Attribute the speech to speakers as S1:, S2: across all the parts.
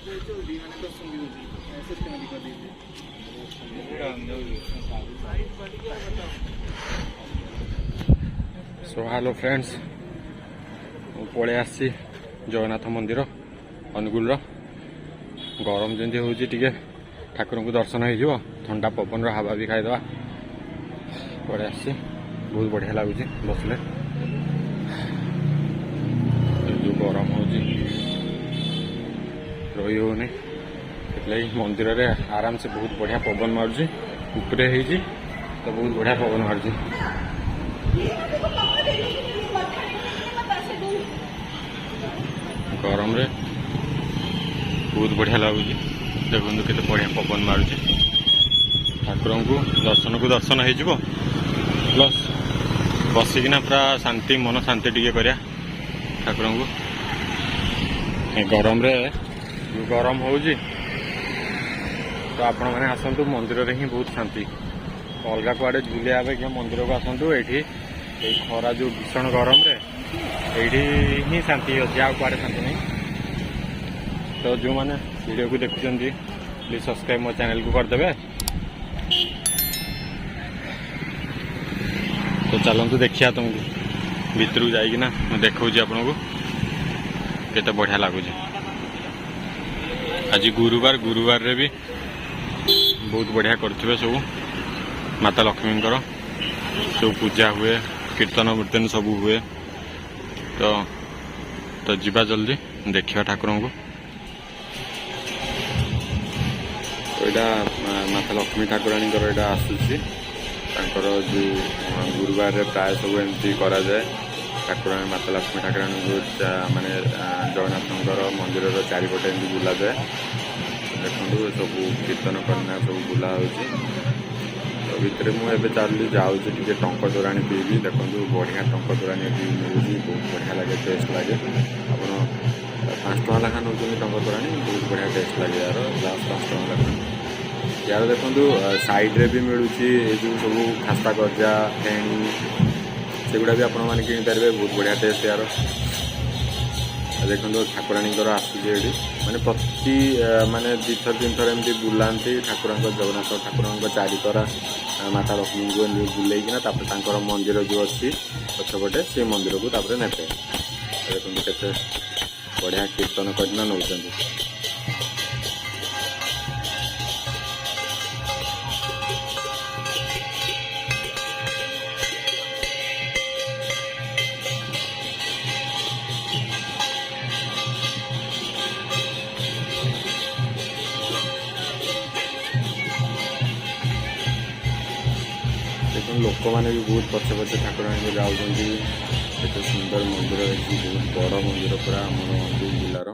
S1: So hello friends पलि आसी जगन्नाथ मंदिर अनुगुल गरम जमी हूँ ठाकुर को दर्शन हो ठंडा पवन हावा भी खाईदे पलि आसी बहुत बढ़िया लगुच बसले जो गरम हो रही होनी मंदिर रे आराम से बहुत बढ़िया पवन मारुची उपरे तो बहुत बढ़िया पवन मारुची गरम रे बहुत बढ़िया लगुच देखो केते बढ़िया पवन मारुची ठाकुर को दर्शन हो प्लस बसिकिना पूरा शांति मन शांति टिके करिया ठाकुर को गरम रे गरम हो तो आपण मैंने आसतु मंदिर रे ही बहुत शांति अलग कुआडे झुलिया अपेक्षा मंदिर को आसतु ये खरा जो भीषण गरम रे ये ही शांति अच्छी आ कुआडे शांति नहीं तो जो मैंने वीडियो को देखुं प्लीज सब्सक्राइब मो चैनल को करदे तो चलतु देखिया तुमको भीतर को जाइना देखा आपन को केते बढ़िया लगुच आज गुरुवार रे भी बहुत बढ़िया करथिबे सब माता लक्ष्मी सब पूजा हुए कीर्तन वीर्तन सब हुए तो जीवा जल्दी देखिया ठाकुर को यहाँ माता लक्ष्मी ठाकुराणी यहाँ आसूसी जो गुरुवार रे प्राय सब एमती करा जाए ठाकुराणी माता लक्ष्मी ठाकुराणी माने जगन्नाथ मंदिर चारिपटे एमती बुला जाए देखो सब कीर्तन करना सब बुला हो भितर मुझे चलि जाऊँगी टे टंक तोराणी पीबी देखो बढ़िया टंक तोराणी मिलूँ बहुत बढ़िया लगे टेस्ट लगे आप 5 टଙ୍କା लेखा नौ टंक तोराणी बहुत बढ़िया टेस्ट लगे यार ग्लास 5 टଙ୍କା लेखा यार देखो साइड्रे भी मिलूँ जो सब खास्ता गजा फेणी सेगुड़ा भी आपण मैंने किनीपारे बहुत बढ़िया टेस्ट यार देखो ठाकुराणी आसूे माने प्रति माने 2 थर 3 थर एमती बुलांती ठाकुर जगन्नाथ ठाकुर चारिकरा माता लक्ष्मी को बुलेकिना मंदिर जो अच्छी पछपटे से मंदिर को ने देखो केते बढ़िया कीर्तन करना नौ लोक मैंने भी बहुत पछे पछे ठाकुराणी को जाऊँगी एत सुंदर मंदिर है बहुत बड़ मंदिर पूरा आम जिलार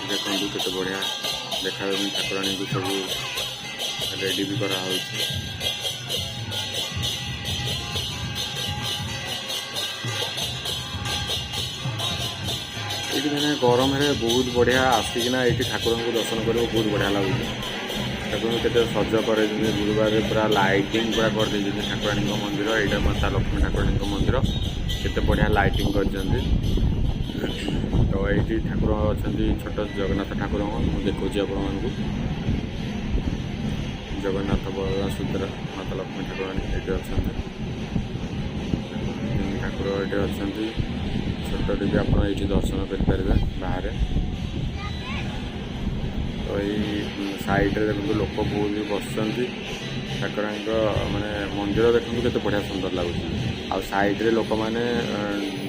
S1: देखो केते बढ़िया देखा ठाकुराणी को सब रेडी भी करा ये मैंने गरम है बहुत बढ़िया आसिकिना ये ठाकुर को दर्शन कर बहुत बढ़िया लगुच ठाकुर के सज कर गुरुवार पूरा लाइटिंग पूरा कर ठाकुराणी मंदिर यहाँ माता लक्ष्मी ठाकुराणी मंदिर केते बढ़िया लाइटिंग कर तो ये ठाकुर अच्छा छोट जगन्नाथ ठाकुर मुझे देखा आपण जगन्नाथ बलराम सुभद्रा माता लक्ष्मी ठाकुराणी ये अच्छा ठाकुर ये अच्छा छोटे भी आप दर्शन करें बाहर तो ये साइड्रे देखो लोक बहुत भी बस ठाकुर माने मंदिर देखो केते बढ़िया सुंदर लगुच आ साइड्रे लोक मैंने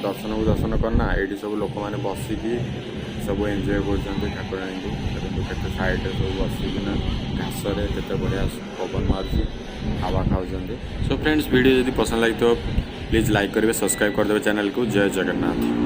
S1: दर्शन को दर्शन करना ये सब लोक मैंने बसिकी सब एंजॉय कर ठाकुराणी को देखो केते साइड्रे सब बसिकिना घास केते बढ़िया पवन मार्च हवा खाऊँ। सो फ्रेंड्स वीडियो यदि पसंद लगे तो प्लीज़ लाइक करेंगे सब्सक्राइब करदे चैनल को। जय जगन्नाथ।